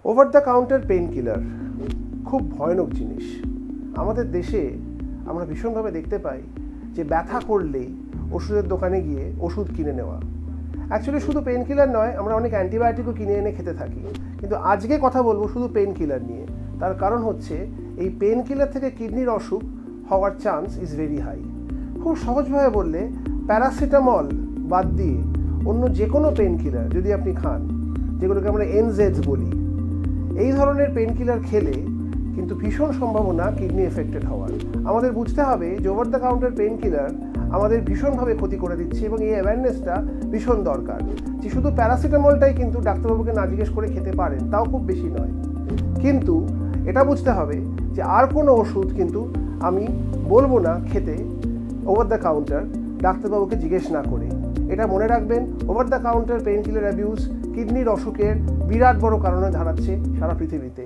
Over the counter pain killer খুব ভয়ানক জিনিস। আমাদের দেশে আমরা ভীষণভাবে দেখতে পাই যে ব্যথা করলেই ওষুধের দোকানে গিয়ে ওষুধ কিনে নেওয়া। অ্যাকচুয়ালি শুধু পেইন কিলার নয়, আমরা অনেক অ্যান্টিবায়োটিকও কিনে এনে খেতে থাকি। কিন্তু আজকে কথা বলবো শুধু পেইন কিলার নিয়ে। তার কারণ হচ্ছে এই পেইন কিলার থেকে কিডনির অসুখ হওয়ার চান্স ইজ ভেরি হাই। খুব সহজভাবে বললে প্যারাসিটামল বাদ দিয়ে অন্য যে কোনো পেইন কিলার যদি আপনি খান, যেগুলোকে আমরা এনজেডস বলি, এই ধরনের পেইন কিলার খেলে কিন্তু ভীষণ সম্ভাবনা কিডনি এফেক্টেড হওয়ার। আমাদের বুঝতে হবে যে over the counter pain killer আমাদের ভীষণভাবে ক্ষতি করে দিচ্ছে এবং এই অ্যাওয়ারনেসটা ভীষণ দরকার যে শুধু প্যারাসিটামলটাই কিন্তু ডাক্তারবাবুকে না জিজ্ঞেস করে খেতে পারেন, তাও খুব বেশি নয়। কিন্তু এটা বুঝতে হবে যে আর কোনো ওষুধ কিন্তু আমি বলবো না খেতে ওভার দ্য কাউন্টার ডাক্তারবাবুকে জিজ্ঞেস না করে। এটা মনে রাখবেন, over the counter pain killer abuse কিডনির অসুখের বিরাট বড় কারণে দাঁড়াচ্ছে সারা পৃথিবীতে।